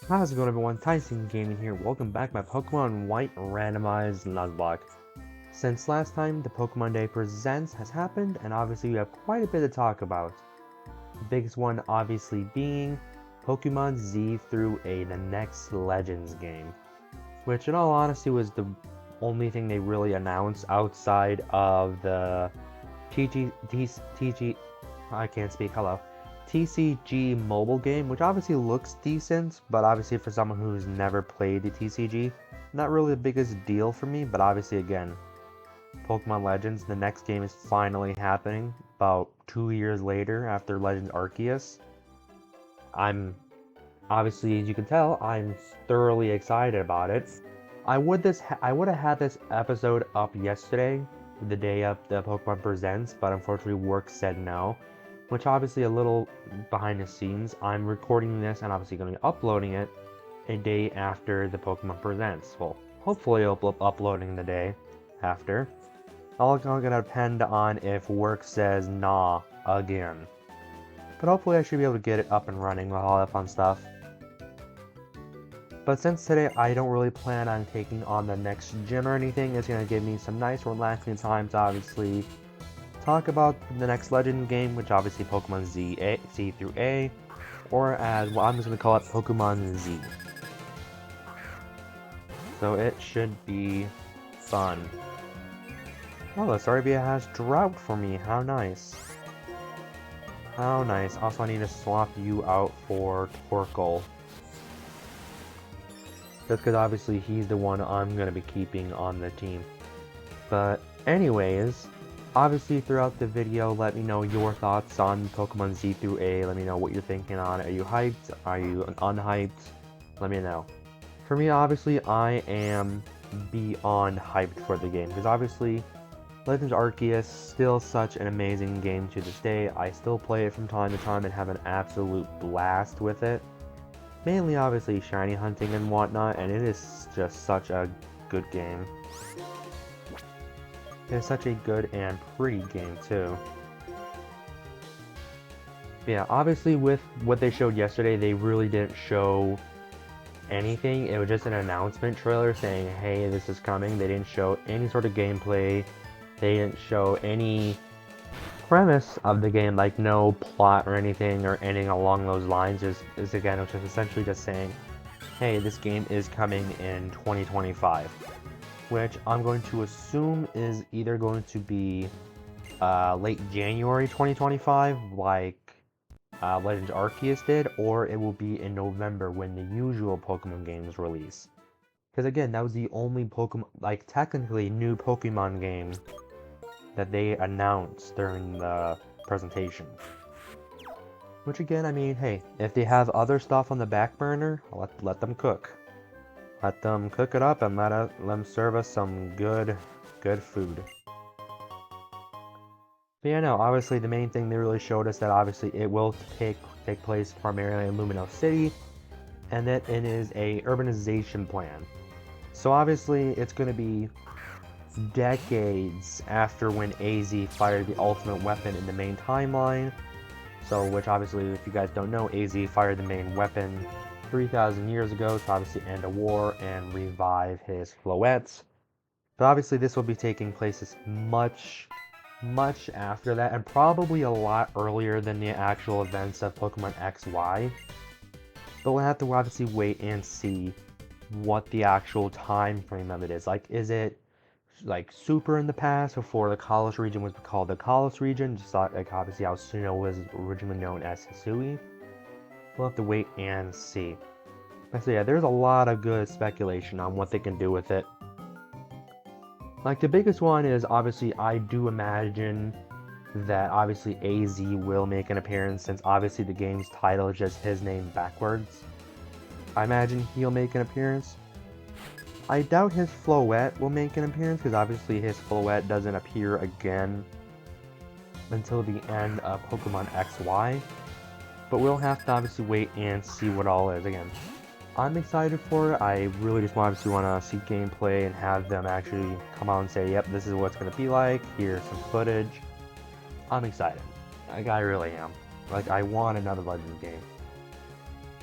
How's it going, everyone? Tyson Gaming here. Welcome back to my Pokemon White Randomized Nuzlocke. Since last time, the Pokemon Day Presents has happened, and obviously we have quite a bit to talk about. The biggest one obviously being Pokemon Z through A, the next Legends game. Which, in all honesty, was the only thing they really announced outside of the I can't speak, hello. TCG mobile game, which obviously looks decent, but obviously for someone who's never played the TCG, not really the biggest deal for me, but obviously again, Pokemon Legends, the next game is finally happening about 2 years later after Legends Arceus. I'm obviously, as you can tell, I'm thoroughly excited about it. I would have had this episode up yesterday, the day of the Pokemon Presents, but unfortunately work said no, which obviously a little behind the scenes. I'm recording this and obviously going to be uploading it a day after the Pokemon Presents. Well, hopefully I'll be uploading the day after. All going to depend on if work says nah again. But hopefully I should be able to get it up and running with all that fun stuff. But since today I don't really plan on taking on the next gym or anything, it's going to give me some nice relaxing time to obviously talk about the next Legend game, which obviously Pokemon Z through A, or as well, I'm just going to call it Pokemon Z. So it should be fun. Oh, the Staravia has Drought for me, how nice. How nice. Also, I need to swap you out for Torkoal. Just because obviously he's the one I'm going to be keeping on the team. But anyways, obviously throughout the video, let me know your thoughts on Pokemon Z through A. Let me know what you're thinking on it. Are you hyped? Are you unhyped? Let me know. For me, obviously, I am beyond hyped for the game. Because obviously, Legends Arceus still such an amazing game to this day. I still play it from time to time and have an absolute blast with it. Mainly, obviously, shiny hunting and whatnot, and it is just such a good game. It's such a good and pretty game, too. Yeah, obviously, with what they showed yesterday, they really didn't show anything. It was just an announcement trailer saying, hey, this is coming. They didn't show any sort of gameplay. They didn't show any premise of the game, like no plot or anything along those lines. Is again, which is essentially just saying, hey, this game is coming in 2025, which I'm going to assume is either going to be late January 2025, like Legends Arceus did, or it will be in November when the usual Pokemon games release. Because again, that was the only Pokemon, like technically new Pokemon game that they announced during the presentation. Which again, I mean, hey, if they have other stuff on the back burner, let them cook. Let them cook it up and let them serve us some good food. But yeah, no, obviously the main thing they really showed us that obviously it will take place primarily in Lumino City, and that it is a urbanization plan. So obviously it's going to be decades after when AZ fired the ultimate weapon in the main timeline. So, which obviously, if you guys don't know, AZ fired the main weapon 3,000 years ago to obviously end a war and revive his Floettes. But obviously, this will be taking place much after that, and probably a lot earlier than the actual events of Pokemon XY. But we'll have to obviously wait and see what the actual time frame of it is. Like, is it like super in the past before the Kalos region was called the Kalos region, just like obviously how Sinnoh was originally known as Hisui? We'll have to wait and see. But so yeah, there's a lot of good speculation on what they can do with it. Like the biggest one is obviously I do imagine that obviously AZ will make an appearance since obviously the game's title is just his name backwards. I imagine he'll make an appearance. I doubt his Floette will make an appearance because obviously his Floette doesn't appear again until the end of Pokemon XY. But we'll have to obviously wait and see what all is. Again, I'm excited for it. I really just obviously want to see gameplay and have them actually come out and say, yep, this is what it's going to be like. Here's some footage. I'm excited. Like, I really am. Like, I want another Legends game.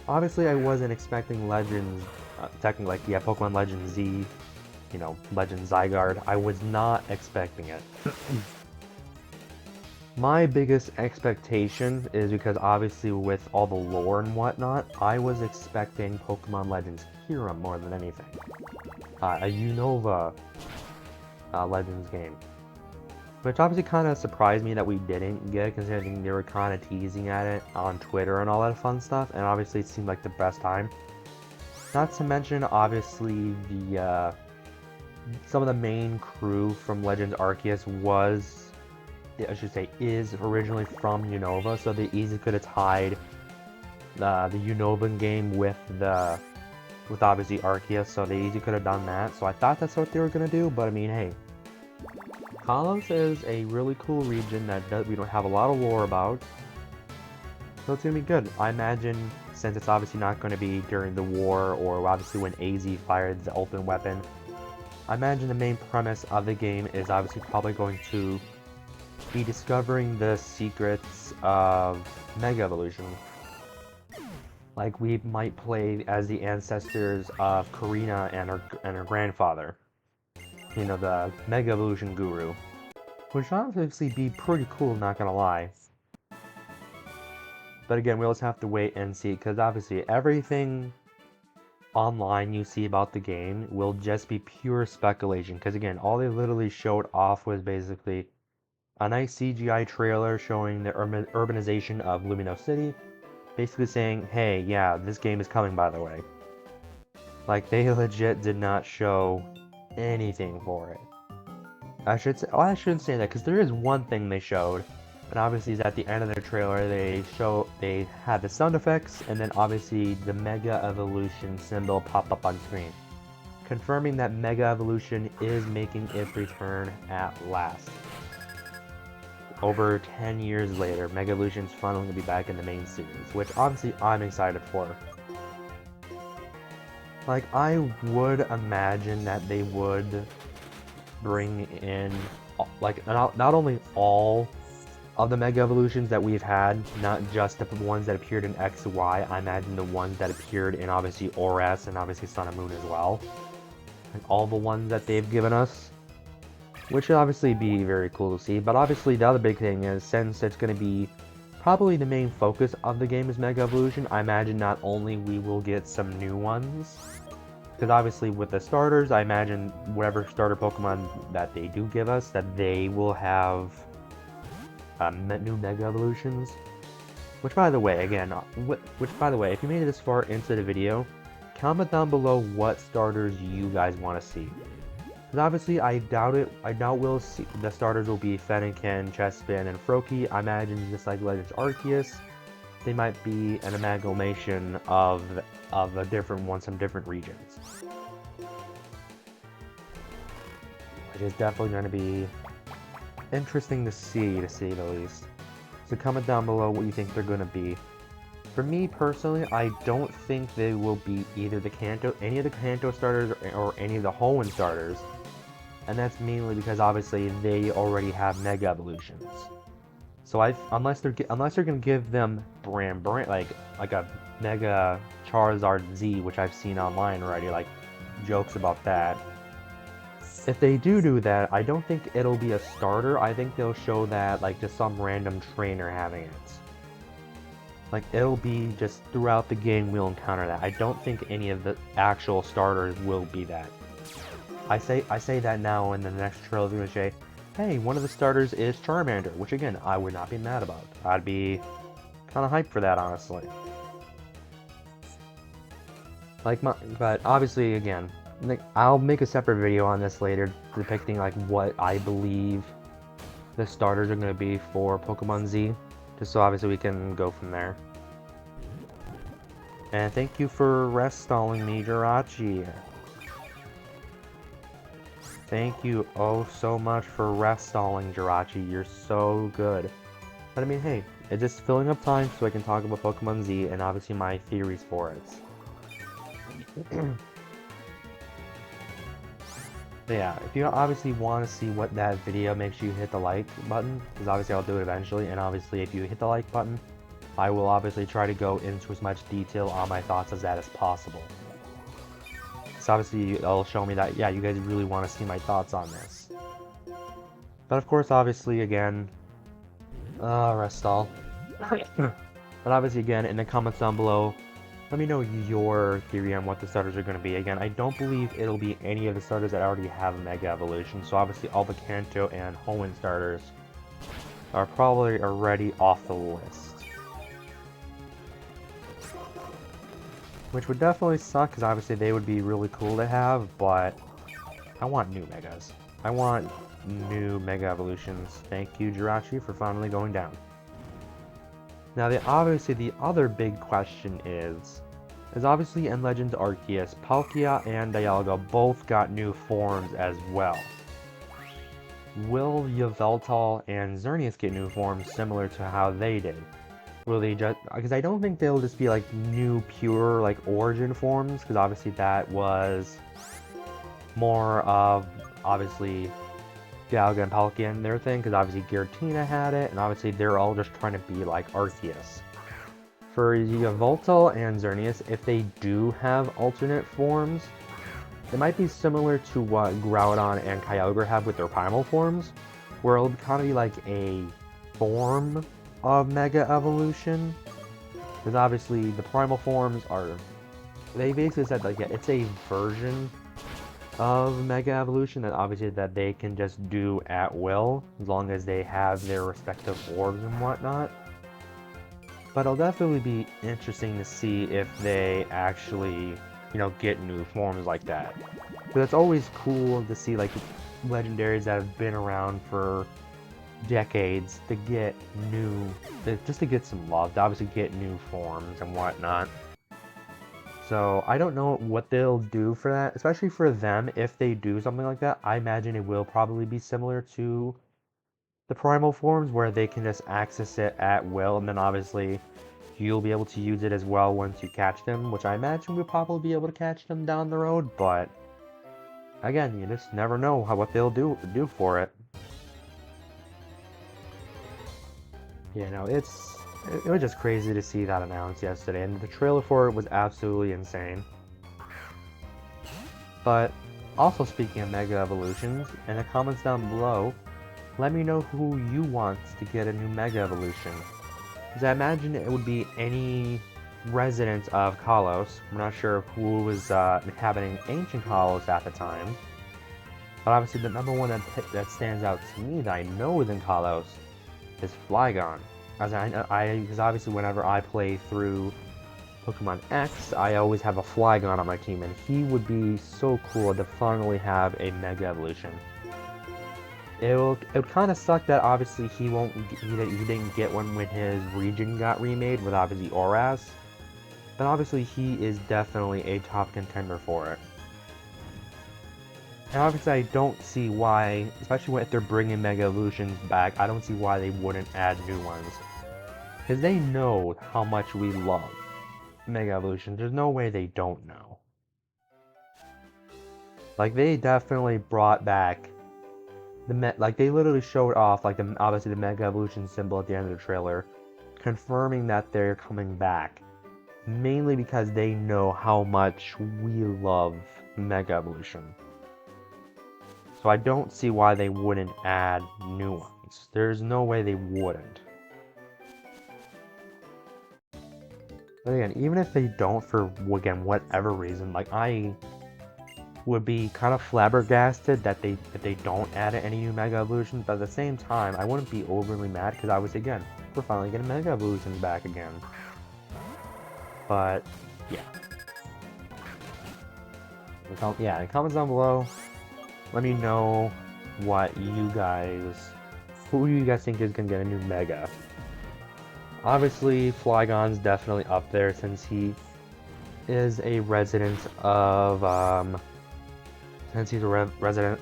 Obviously, I wasn't expecting Legends, technically, like, yeah, Pokemon Legends Z, you know, Legends Zygarde. I was not expecting it. My biggest expectation is because obviously with all the lore and whatnot, I was expecting Pokemon Legends Kyurem more than anything. A Unova Legends game. Which obviously kind of surprised me that we didn't get, considering they were kind of teasing at it on Twitter and all that fun stuff, and obviously it seemed like the best time. Not to mention, obviously, the some of the main crew from Legends Arceus was, I should say, is originally from Unova, so they easily could have tied the Unovan game with obviously Arceus, so they easily could have done that. So I thought that's what they were gonna do, but I mean, hey, Kalos is a really cool region that we don't have a lot of lore about, so it's gonna be good. I imagine, since it's obviously not going to be during the war or obviously when AZ fired the open weapon, I imagine the main premise of the game is obviously probably going to be discovering the secrets of Mega Evolution. Like, we might play as the ancestors of Karina and her grandfather. You know, the Mega Evolution Guru. Which would obviously be pretty cool, not gonna lie. But again, we'll just have to wait and see, because obviously everything online you see about the game will just be pure speculation. Because again, all they literally showed off was basically a nice CGI trailer showing the urbanization of Luminos City, basically saying, hey, yeah, this game is coming, by the way. Like, they legit did not show anything for it. I shouldn't say that, because there is one thing they showed, and obviously is at the end of the trailer, they had the sound effects, and then obviously the Mega Evolution symbol pop up on screen, confirming that Mega Evolution is making its return at last. Over 10 years later, Mega Evolution's finally going to be back in the main series, which obviously I'm excited for. Like, I would imagine that they would bring in, like, not only all of the Mega Evolutions that we've had, not just the ones that appeared in X and Y, I imagine the ones that appeared in obviously ORAS and obviously Sun and Moon as well. Like, all the ones that they've given us. Which would obviously be very cool to see, but obviously the other big thing is, since it's going to be probably the main focus of the game is Mega Evolution, I imagine not only we will get some new ones, because obviously with the starters, I imagine whatever starter Pokemon that they do give us, that they will have new Mega Evolutions. Which, by the way, again, if you made it this far into the video, comment down below what starters you guys want to see. Because obviously, I doubt we'll see the starters will be Fennekin, Chespin, and Froakie. I imagine just like Legends Arceus, they might be an amalgamation of a different one, some different regions. Which is definitely going to be interesting to see the least. So comment down below what you think they're going to be. For me personally, I don't think they will be either any of the Kanto starters or any of the Hoenn starters. And that's mainly because obviously they already have Mega Evolutions. So unless they're gonna give them brand like a Mega Charizard Z, which I've seen online already, like jokes about that. If they do that, I don't think it'll be a starter. I think they'll show that like just some random trainer having it. Like, it'll be just throughout the game we'll encounter that. I don't think any of the actual starters will be that. I say that now, and then the next trailer is going to say, hey, one of the starters is Charmander, which again, I would not be mad about. I'd be kind of hyped for that, honestly. But obviously, again, like, I'll make a separate video on this later, depicting like what I believe the starters are going to be for Pokemon Z, just so obviously we can go from there. And thank you for rest stalling me, Jirachi. Thank you oh so much for rest stalling, Jirachi. You're so good. But I mean, hey, it's just filling up time so I can talk about Pokemon Z and obviously my theories for it. So yeah, if you obviously want to see what that video, make sure you hit the like button, because obviously I'll do it eventually, and obviously if you hit the like button, I will obviously try to go into as much detail on my thoughts as that as possible. So obviously it'll show me that, yeah, you guys really want to see my thoughts on this. But of course, obviously, again, rest all. But obviously, again, in the comments down below, let me know your theory on what the starters are going to be. Again, I don't believe it'll be any of the starters that already have Mega Evolution, so obviously all the Kanto and Hoenn starters are probably already off the list. Which would definitely suck, because obviously they would be really cool to have, but I want new Megas. I want new Mega Evolutions. Thank you, Jirachi, for finally going down. Now, obviously, the other big question is obviously in Legends Arceus, Palkia and Dialga both got new forms as well. Will Yveltal and Xerneas get new forms similar to how they did? Will they just, because I don't think they'll just be like new pure like origin forms, because obviously that was more of obviously Dialga and Palkia and their thing, because obviously Giratina had it, and obviously they're all just trying to be like Arceus. For Yveltal and Xerneas, if they do have alternate forms, it might be similar to what Groudon and Kyogre have with their primal forms, where it'll kind of be like a form of Mega Evolution. Because obviously the primal forms are, they basically said like, yeah, it's a version of Mega Evolution that obviously that they can just do at will, as long as they have their respective orbs and whatnot. But it'll definitely be interesting to see if they actually, you know, get new forms like that. But it's always cool to see like legendaries that have been around for decades to get new, just to get some love, to obviously get new forms and whatnot. So I don't know what they'll do for that, especially for them. If they do something like that, I imagine it will probably be similar to the primal forms, where they can just access it at will, and then obviously you'll be able to use it as well once you catch them, which I imagine we'll probably be able to catch them down the road. But again, you just never know what they'll do for it. You know, it was just crazy to see that announced yesterday, and the trailer for it was absolutely insane. But also, speaking of Mega Evolutions, in the comments down below, let me know who you want to get a new Mega Evolution. Because I imagine it would be any resident of Kalos. I'm not sure who was inhabiting ancient Kalos at the time. But obviously the number one that stands out to me that I know within Kalos is Flygon. Because obviously whenever I play through Pokemon X, I always have a Flygon on my team, and he would be so cool to finally have a Mega Evolution. It would kind of suck that obviously he didn't get one when his region got remade with obviously Oras, but obviously he is definitely a top contender for it. And obviously I don't see why, especially if they're bringing Mega Evolutions back, I don't see why they wouldn't add new ones. Because they know how much we love Mega Evolutions. There's no way they don't know. Like, they definitely brought back like, they literally showed off, like, obviously the Mega Evolution symbol at the end of the trailer, confirming that they're coming back. Mainly because they know how much we love Mega Evolution. So I don't see why they wouldn't add new ones. There's no way they wouldn't. But again, even if they don't, for, again, whatever reason, like, I would be kind of flabbergasted that they don't add any new Mega Evolutions, but at the same time, I wouldn't be overly mad, because I was, again, we're finally getting Mega Evolutions back again. But, yeah. Yeah, comments down below, let me know what you guys, who you guys think is going to get a new Mega. Obviously, Flygon's definitely up there, since he is a resident of, since he's a resident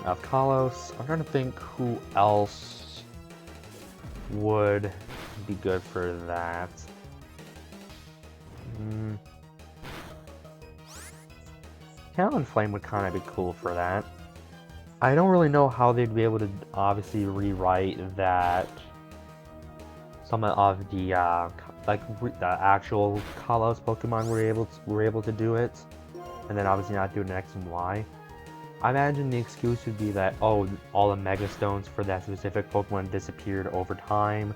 of Kalos. I'm trying to think who else would be good for that. Talonflame would kind of be cool for that. I don't really know how they'd be able to obviously rewrite that, some of the the actual Kalos Pokemon were able to do it, and then obviously not do an X and Y. I imagine the excuse would be that, oh, all the Mega Stones for that specific Pokemon disappeared over time,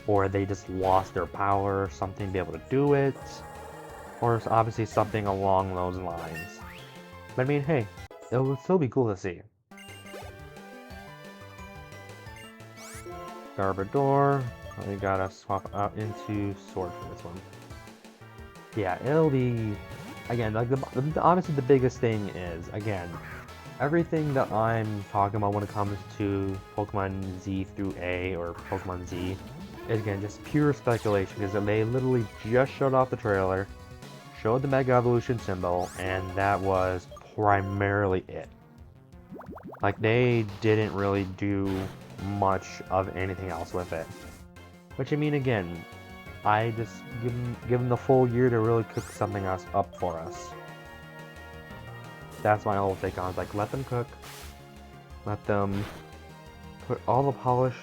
or they just lost their power or something to be able to do it, or obviously something along those lines. But I mean, hey, it would still be cool to see. Garbodor, we gotta swap out into Sword for this one. Yeah, it'll be, again, like honestly the biggest thing is, again, everything that I'm talking about when it comes to Pokemon Z through A or Pokemon Z is, again, just pure speculation, because they literally just showed off the trailer, showed the Mega Evolution symbol, and that was primarily it. Like, they didn't really do much of anything else with it. Which, I mean, again, I just give them the full year to really cook something else up for us. That's my whole take on it. Like, let them cook. Let them put all the polish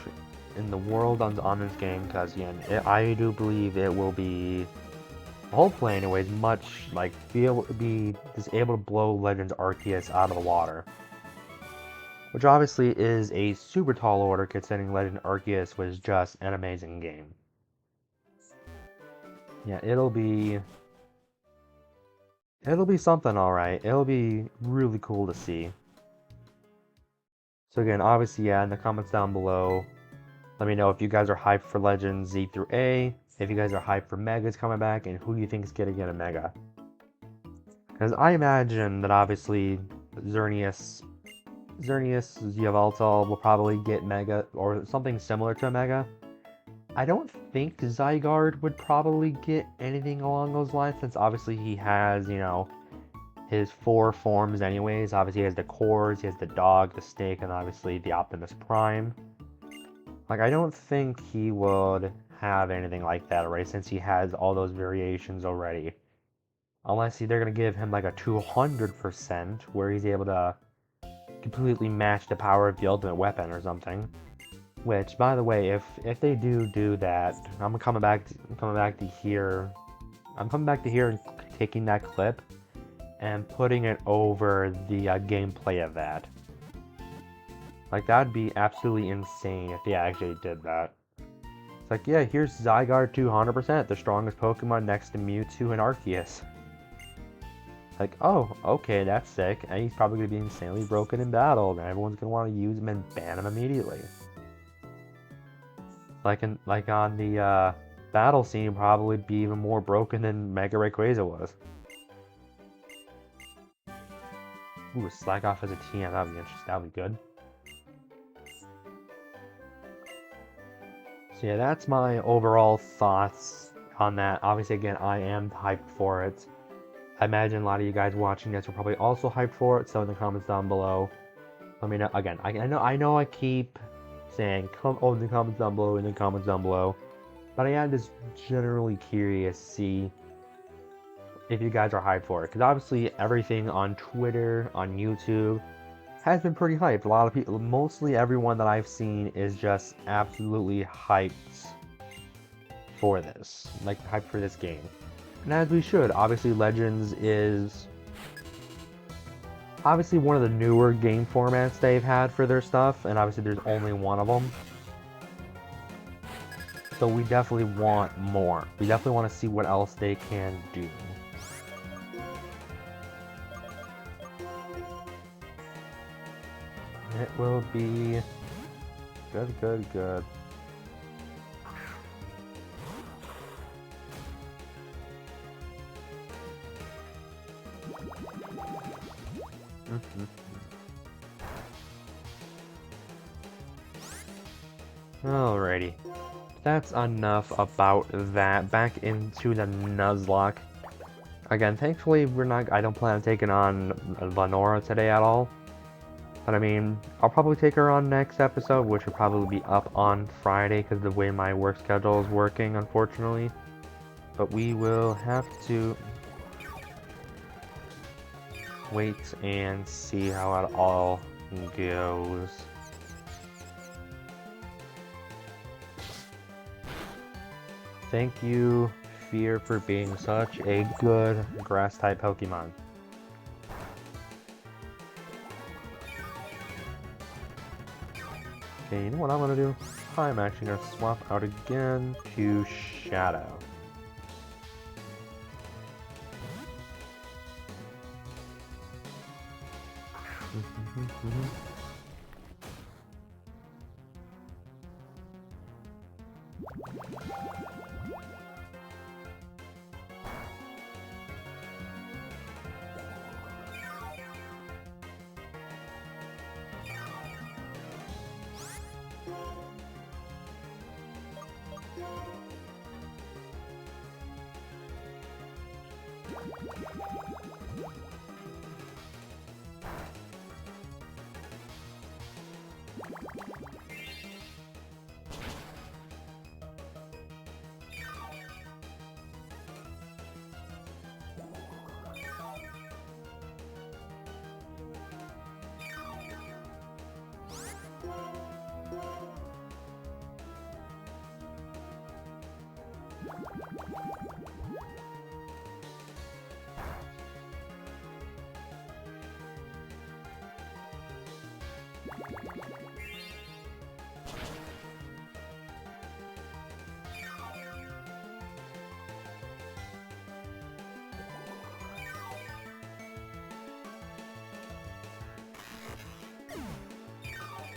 in the world on this game, because, again, I do believe it will be, hopefully anyways, much, like, be just able to blow Legends Arceus out of the water. Which obviously is a super tall order, considering Legend Arceus was just an amazing game. Yeah, it'll be something, alright. It'll be really cool to see. So again, obviously, yeah, in the comments down below, let me know if you guys are hyped for Legends Z through A, if you guys are hyped for Megas coming back, and who you think is gonna get a Mega. Because I imagine that obviously Xerneas Yveltal will probably get Mega, or something similar to a Mega. I don't think Zygarde would probably get anything along those lines, since obviously he has, you know, his 4 forms anyways. Obviously he has the cores, he has the dog, the snake, and obviously the Optimus Prime. Like, I don't think he would have anything like that already, since he has all those variations already. Unless they're going to give him like a 200%, where he's able to completely match the power of the ultimate weapon or something. Which, by the way, if they do that, I'm coming back to here and taking that clip and putting it over the gameplay of that. Like, that'd be absolutely insane if they actually did that. It's like, yeah, here's Zygarde 200%, the strongest Pokemon next to Mewtwo and Arceus. Like, oh, okay, that's sick, and he's probably going to be insanely broken in battle, and everyone's going to want to use him and ban him immediately. Like on the battle scene, probably be even more broken than Mega Rayquaza was. Ooh, Slack off as a TM, that'd be interesting, that'd be good. So yeah, that's my overall thoughts on that. Obviously, again, I am hyped for it. I imagine a lot of you guys watching this are probably also hyped for it, so in the comments down below, let me know. Again, I know I keep saying, in the comments down below, but I am just generally curious to see if you guys are hyped for it, because obviously everything on Twitter, on YouTube, has been pretty hyped. A lot of people, mostly everyone that I've seen, is just absolutely hyped for this, like hyped for this game. And as we should. Obviously, Legends is obviously one of the newer game formats they've had for their stuff, and obviously there's only one of them. So we definitely want more. We definitely want to see what else they can do. It will be good. Alrighty. That's enough about that. Back into the Nuzlocke. Again, thankfully I don't plan on taking on Lenora today at all. But I mean, I'll probably take her on next episode, which will probably be up on Friday because of the way my work schedule is working, unfortunately. But we will have to wait and see how it all goes. thank you, Fear, for being such a good grass-type Pokemon. Okay, you know what I'm gonna do? I'm actually gonna swap out again to Shadow.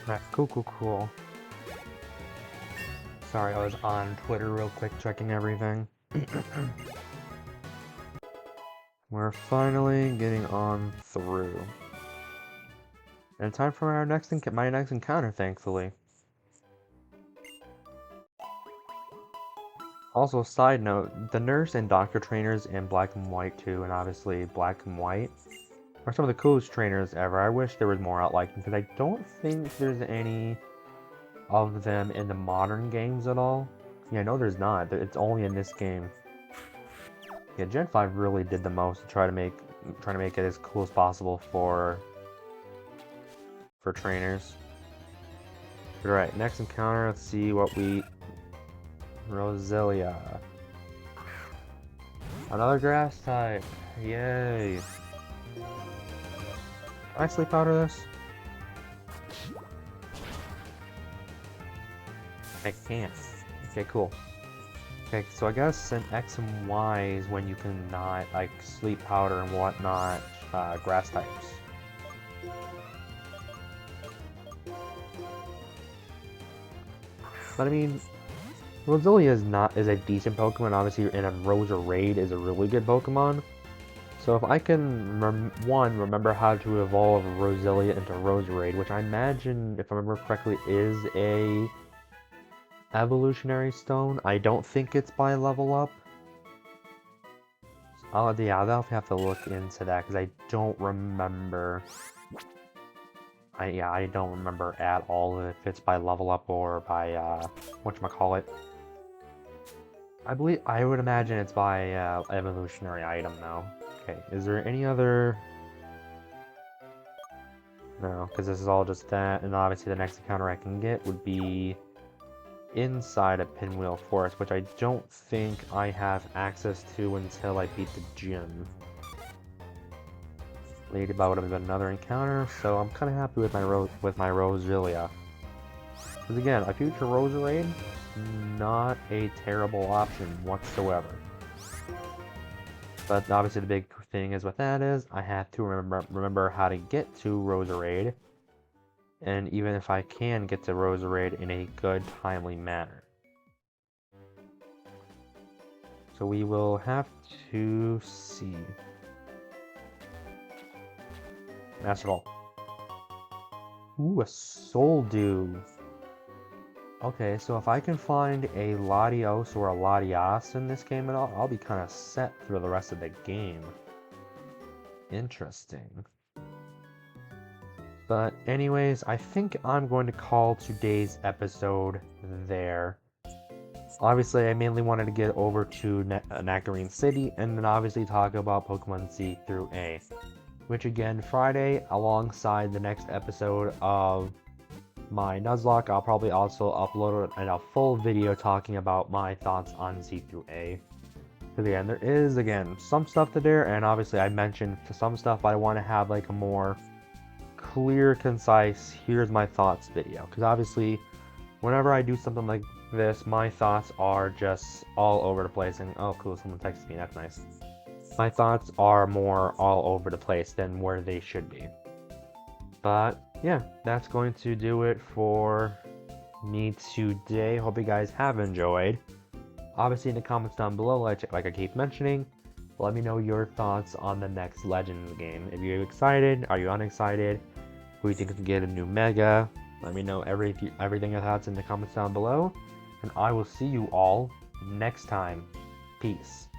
Alright, cool. Sorry, I was on Twitter real quick checking everything. We're finally getting on through. And time for our my next encounter, thankfully. Also, side note, the nurse and doctor trainers in Black and White 2, and obviously Black and White, are some of the coolest trainers ever. I wish there was more out like them, because I don't think there's any of them in the modern games at all. Yeah, no, there's not. It's only in this game. Yeah, Gen 5 really did the most to try to make it as cool as possible for trainers. Alright, next encounter, let's see what we... Roselia. Another grass type. Yay. Can I sleep out of this? I can't. Okay, cool. Okay, so I guess in X and Y is when you can not, like, sleep powder and whatnot, grass types. But I mean, Roselia is a decent Pokemon, obviously, and a Roserade is a really good Pokemon. So if I can, remember how to evolve Roselia into Roserade, which I imagine, if I remember correctly, is a evolutionary stone. I don't think it's by level up. Yeah, I'll have to look into that because I don't remember. I don't remember at all if it's by level up or by whatchamacallit. I would imagine it's by evolutionary item though. Okay, is there any other? No, because this is all just that, and obviously the next encounter I can get would be inside of Pinwheel Forest, which I don't think I have access to until I beat the gym. Ladybug would have been another encounter, so I'm kind of happy with my Roselia. Because again, a future Roserade, not a terrible option whatsoever. But obviously the big thing is with that is I have to remember how to get to Roserade. And even if I can get to Roserade in a good, timely manner. So we will have to see. Master Ball. Ooh, a Soldew. Okay, so if I can find a Latios or a Latias in this game at all, I'll be kind of set for the rest of the game. Interesting. But anyways, I think I'm going to call today's episode there. Obviously, I mainly wanted to get over to Nectarine City, and then obviously talk about Pokemon Z through A. Which again, Friday, alongside the next episode of my Nuzlocke, I'll probably also upload a full video talking about my thoughts on Z through A. Because again, there is, some stuff to there, and obviously I mentioned some stuff, but I want to have like a more clear, concise, here's my thoughts video. Because obviously, whenever I do something like this, my thoughts are just all over the place, and oh cool, someone texted me, that's nice. My thoughts are more all over the place than where they should be. But yeah, that's going to do it for me today. Hope you guys have enjoyed. Obviously in the comments down below, like I keep mentioning, let me know your thoughts on the next Legends game. Are you excited? Are you unexcited? Who do you think can get a new Mega? Let me know everything your thoughts in the comments down below. And I will see you all next time. Peace.